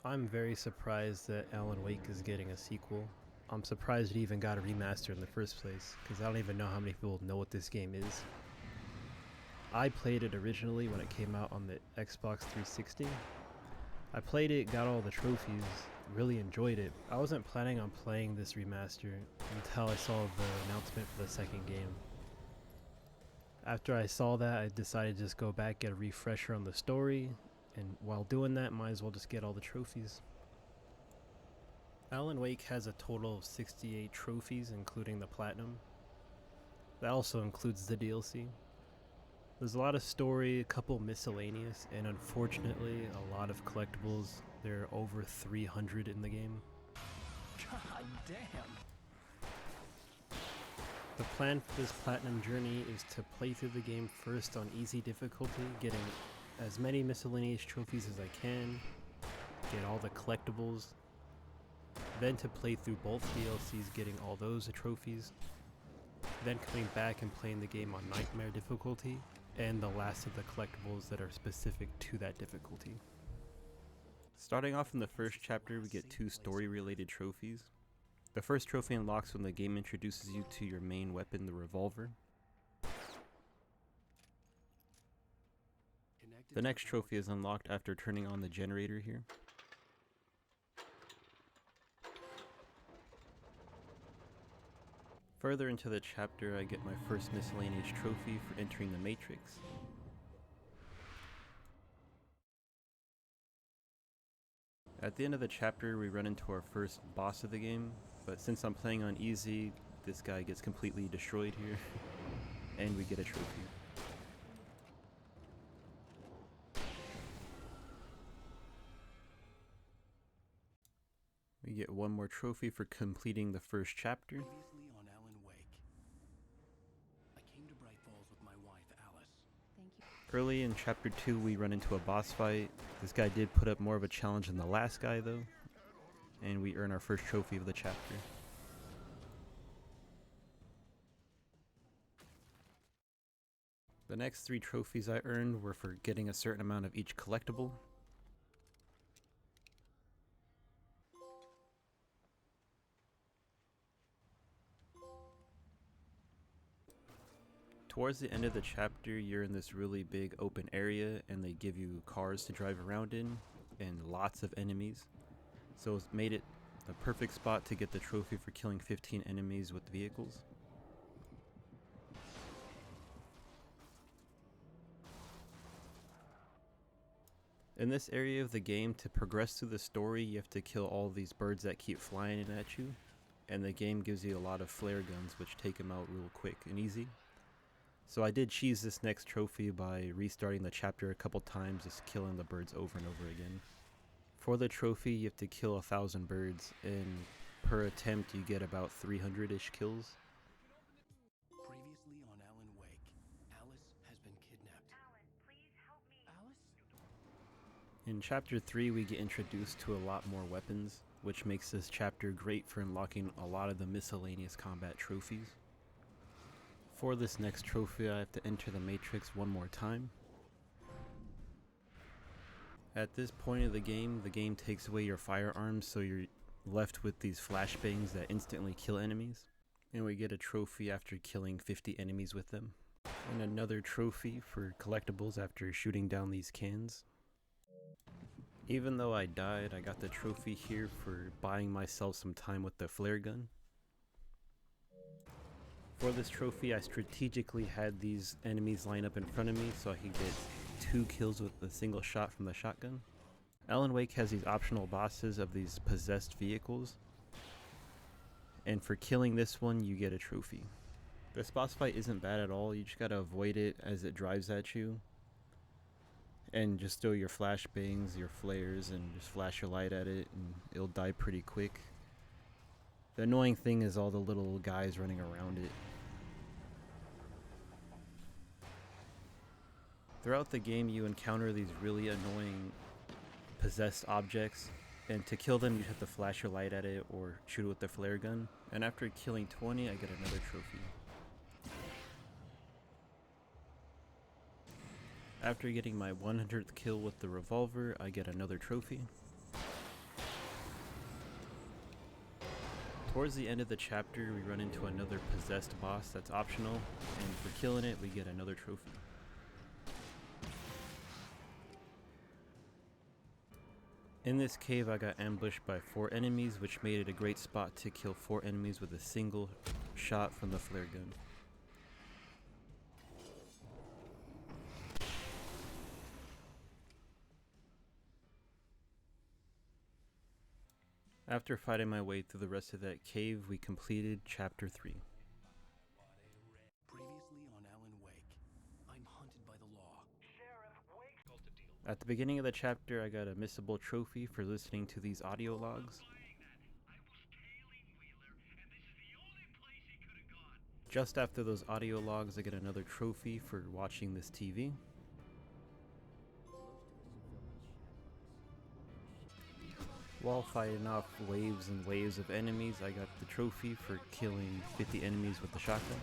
I'm very surprised that Alan Wake is getting a sequel. I'm surprised it even got a remaster in the first place, because I don't even know how many people know what this game is. I played it originally when it came out on the Xbox 360. I played it, got all the trophies, really enjoyed it. I wasn't planning on playing this remaster until I saw the announcement for the second game. After I saw that, I decided to just go back, get a refresher on the story, and while doing that, might as well just get all the trophies. Alan Wake has a total of 68 trophies, including the Platinum. That also includes the DLC. There's a lot of story, a couple miscellaneous, and unfortunately, a lot of collectibles. There are over 300 in the game. God damn. The plan for this Platinum journey is to play through the game first on easy difficulty, getting as many miscellaneous trophies as I can, get all the collectibles, then to play through both DLCs, getting all those trophies, then coming back and playing the game on Nightmare difficulty, and the last of the collectibles that are specific to that difficulty. Starting off in the first chapter, we get 2 story-related trophies. The first trophy unlocks when the game introduces you to your main weapon, the revolver. The next trophy is unlocked after turning on the generator here. Further into the chapter, I get my first miscellaneous trophy for entering the Matrix. At the end of the chapter, we run into our first boss of the game, but since I'm playing on easy, this guy gets completely destroyed here, and we get a trophy. We get one more trophy for completing the first chapter. Previously on Alan Wake. I came to Bright Falls with my wife, Alice. Thank you. Early in chapter 2, we run into a boss fight. This guy did put up more of a challenge than the last guy though, and we earn our first trophy of the chapter. The next 3 trophies I earned were for getting a certain amount of each collectible. Towards the end of the chapter, you're in this really big open area and they give you cars to drive around in and lots of enemies. So it's made it the perfect spot to get the trophy for killing 15 enemies with vehicles. In this area of the game, to progress through the story, you have to kill all these birds that keep flying in at you. And the game gives you a lot of flare guns which take them out real quick and easy. So I did cheese this next trophy by restarting the chapter a couple times, just killing the birds over and over again. For the trophy, you have to kill 1,000 birds, and per attempt you get about 300-ish kills. Previously on Alan Wake. Alice has been kidnapped. Alan, please help me. Alice? In chapter 3 we get introduced to a lot more weapons, which makes this chapter great for unlocking a lot of the miscellaneous combat trophies. For this next trophy, I have to enter the Matrix one more time. At this point of the game takes away your firearms, so you're left with these flashbangs that instantly kill enemies. And we get a trophy after killing 50 enemies with them. And another trophy for collectibles after shooting down these cans. Even though I died, I got the trophy here for buying myself some time with the flare gun. For this trophy, I strategically had these enemies line up in front of me so I could get 2 kills with a single shot from the shotgun. Alan Wake has these optional bosses of these possessed vehicles, and for killing this one, you get a trophy. This boss fight isn't bad at all, you just gotta avoid it as it drives at you, and just throw your flashbangs, your flares, and just flash your light at it, and it'll die pretty quick. The annoying thing is all the little guys running around it. Throughout the game you encounter these really annoying possessed objects, and to kill them you have to flash your light at it or shoot it with the flare gun, and after killing 20 I get another trophy. After getting my 100th kill with the revolver, I get another trophy. Towards the end of the chapter, we run into another possessed boss that's optional, and for killing it, we get another trophy. In this cave, I got ambushed by 4 enemies, which made it a great spot to kill 4 enemies with a single shot from the flare gun. After fighting my way through the rest of that cave, we completed Chapter 3. Previously on Alan Wake, I'm hunted by the law. At the beginning of the chapter, I got a missable trophy for listening to these audio logs. Just after those audio logs, I get another trophy for watching this TV. While fighting off waves and waves of enemies, I got the trophy for killing 50 enemies with the shotgun.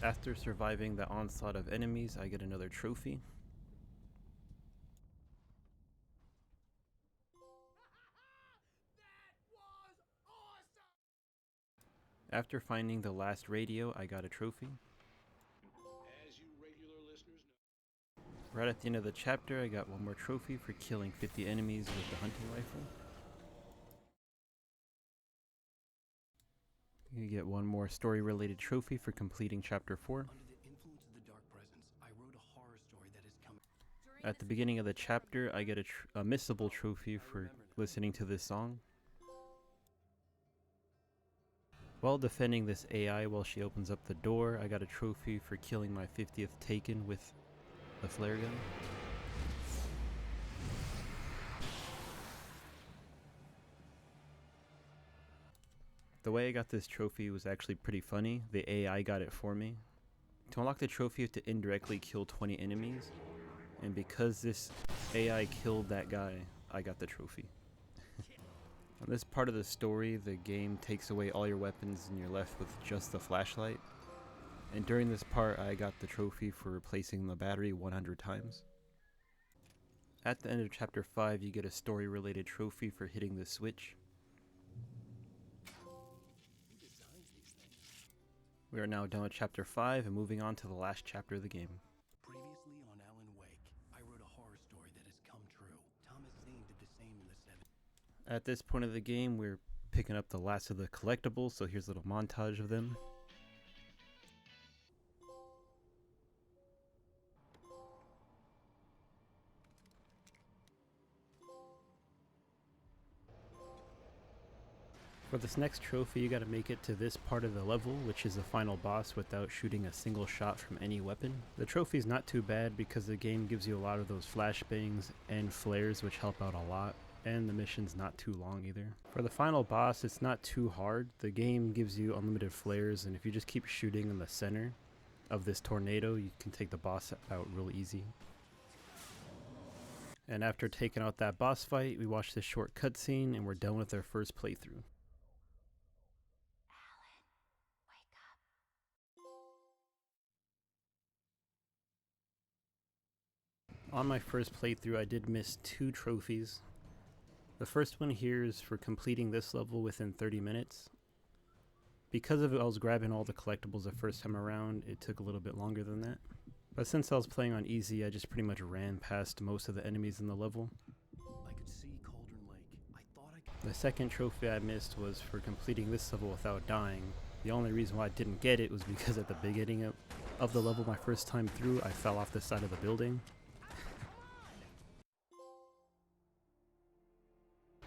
After surviving the onslaught of enemies, I get another trophy. After finding the last radio, I got a trophy. As you regular listeners know. Right at the end of the chapter, I got one more trophy for killing 50 enemies with the hunting rifle. You get one more story-related trophy for completing Chapter 4. Under the influence of the dark presence, I wrote a horror story that is coming. At the beginning of the chapter, I get a missable trophy for listening to this song. While defending this AI while she opens up the door, I got a trophy for killing my 50th Taken with the flare gun. The way I got this trophy was actually pretty funny. The AI got it for me. To unlock the trophy, you have to indirectly kill 20 enemies. And because this AI killed that guy, I got the trophy. On this part of the story, the game takes away all your weapons and you're left with just the flashlight. And during this part, I got the trophy for replacing the battery 100 times. At the end of Chapter 5, you get a story-related trophy for hitting the switch. We are now done with Chapter 5 and moving on to the last chapter of the game. Previously on Alan Wake, I wrote a horror story that has come true. Thomas Zane did the same in the 70s. At this point of the game, we're picking up the last of the collectibles, so here's a little montage of them. For this next trophy, you gotta make it to this part of the level, which is the final boss, without shooting a single shot from any weapon. The trophy's not too bad because the game gives you a lot of those flashbangs and flares, which help out a lot, and the mission's not too long either. For the final boss, it's not too hard. The game gives you unlimited flares, and if you just keep shooting in the center of this tornado, you can take the boss out real easy. And after taking out that boss fight, we watch this short cutscene and we're done with our first playthrough. On my first playthrough, I did miss 2 trophies. The first one here is for completing this level within 30 minutes. Because of it, I was grabbing all the collectibles the first time around, it took a little bit longer than that. But since I was playing on easy, I just pretty much ran past most of the enemies in the level. I could see Cauldron Lake. I thought I could. The second trophy I missed was for completing this level without dying. The only reason why I didn't get it was because at the beginning of the level my first time through, I fell off the side of the building.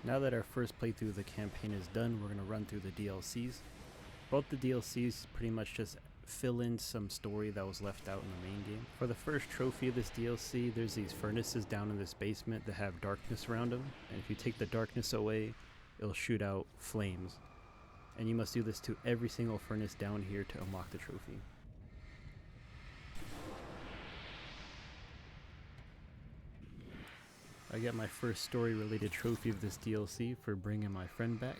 Now that our first playthrough of the campaign is done, we're going to run through the DLCs. Both the DLCs pretty much just fill in some story that was left out in the main game. For the first trophy of this DLC, there's these furnaces down in this basement that have darkness around them, and if you take the darkness away, it'll shoot out flames. And you must do this to every single furnace down here to unlock the trophy. I get my first story-related trophy of this DLC for bringing my friend back.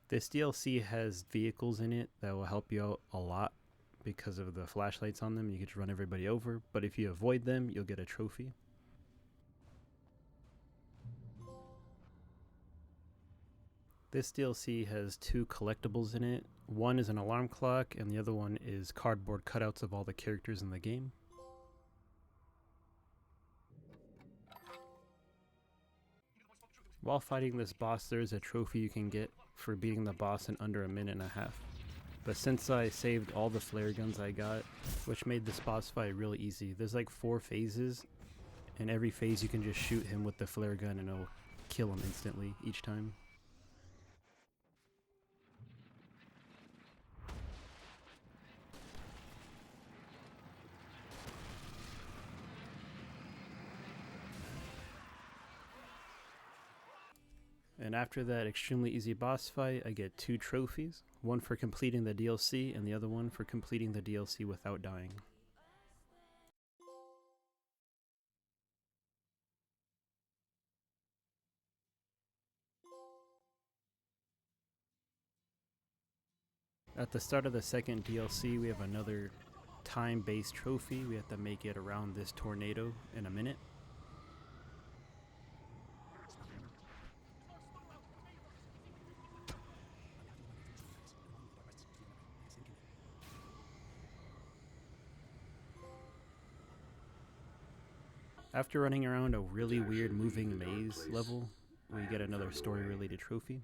This DLC has vehicles in it that will help you out a lot because of the flashlights on them. You can just run everybody over, but if you avoid them, you'll get a trophy. This DLC has 2 collectibles in it. One is an alarm clock, and the other one is cardboard cutouts of all the characters in the game. While fighting this boss, there is a trophy you can get for beating the boss in under a minute and a half. But since I saved all the flare guns I got, which made this boss fight really easy, there's like 4 phases, and every phase you can just shoot him with the flare gun and it'll kill him instantly each time. And after that extremely easy boss fight, I get 2 trophies, one for completing the DLC and the other one for completing the DLC without dying. At the start of the second DLC, we have another time-based trophy. We have to make it around this tornado in a minute. After running around a really weird moving maze level, we get another story-related trophy.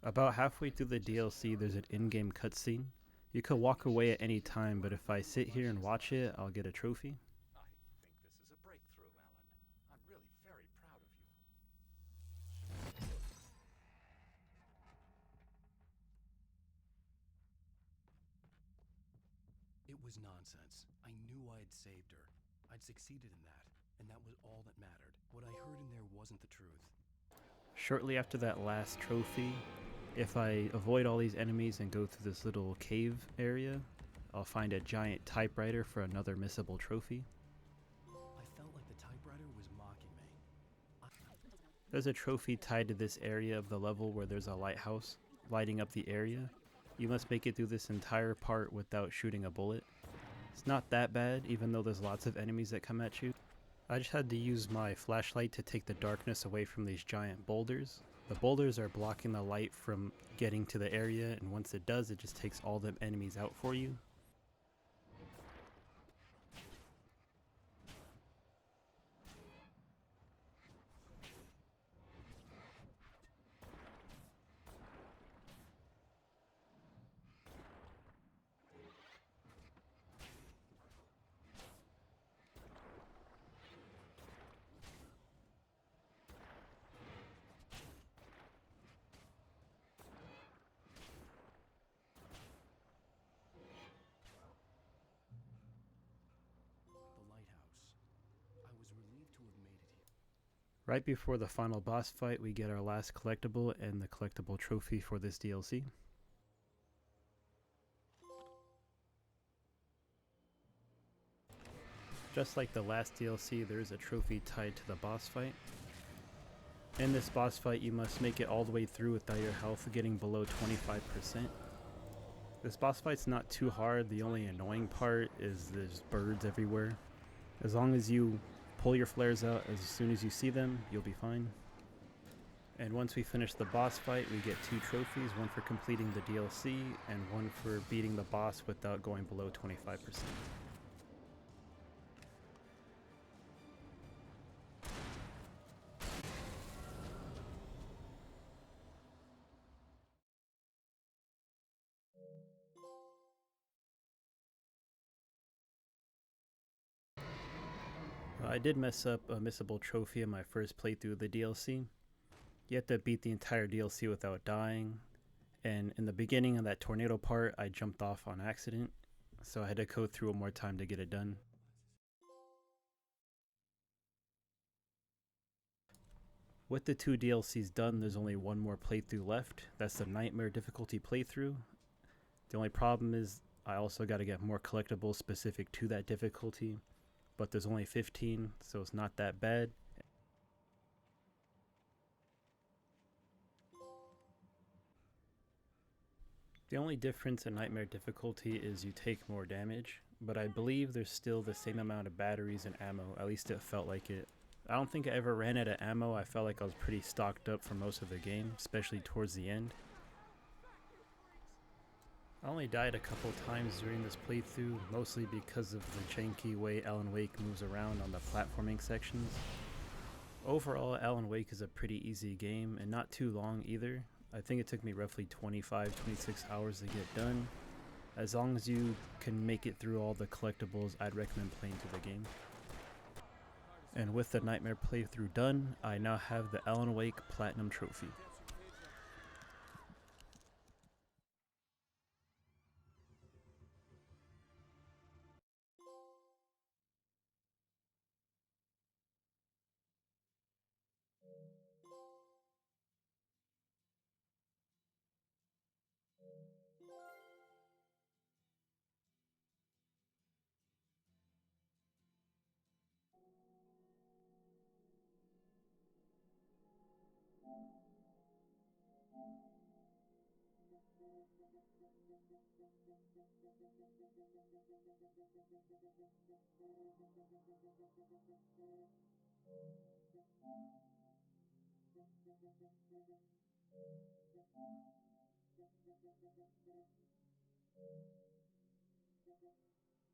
About halfway through the DLC, there's an in-game cutscene. You could walk away at any time, but if I sit here and watch it, I'll get a trophy. I think this is a breakthrough, Alan. I'm really very proud of you. It was nonsense. I knew I had saved her. I'd succeeded in that, and that was all that mattered. What I heard in there wasn't the truth. Shortly after that last trophy, if I avoid all these enemies and go through this little cave area, I'll find a giant typewriter for another missable trophy. I felt like the typewriter was mocking me. There's a trophy tied to this area of the level where there's a lighthouse lighting up the area. You must make it through this entire part without shooting a bullet. It's not that bad, even though there's lots of enemies that come at you. I just had to use my flashlight to take the darkness away from these giant boulders. The boulders are blocking the light from getting to the area, and once it does, it just takes all the enemies out for you. The lighthouse. I was relieved to have made it here. Right before the final boss fight, we get our last collectible and the collectible trophy for this DLC. Just like the last DLC, there is a trophy tied to the boss fight. In this boss fight, you must make it all the way through without your health getting below 25%. This boss fight's not too hard, the only annoying part is there's birds everywhere. As long as you pull your flares out as soon as you see them, you'll be fine. And once we finish the boss fight, we get 2 trophies, one for completing the DLC and one for beating the boss without going below 25%. I did mess up a missable trophy in my first playthrough of the DLC. You have to beat the entire DLC without dying, and in the beginning of that tornado part, I jumped off on accident, so I had to go through one more time to get it done. With the 2 DLCs done, there's only one more playthrough left. That's the Nightmare difficulty playthrough. The only problem is I also got to get more collectibles specific to that difficulty, but there's only 15, so it's not that bad. The only difference in Nightmare difficulty is you take more damage, but I believe there's still the same amount of batteries and ammo, at least it felt like it. I don't think I ever ran out of ammo. I felt like I was pretty stocked up for most of the game, especially towards the end. I only died a couple times during this playthrough, mostly because of the janky way Alan Wake moves around on the platforming sections. Overall, Alan Wake is a pretty easy game and not too long either. I think it took me roughly 25-26 hours to get done. As long as you can make it through all the collectibles, I'd recommend playing through the game. And with the Nightmare playthrough done, I now have the Alan Wake Platinum Trophy.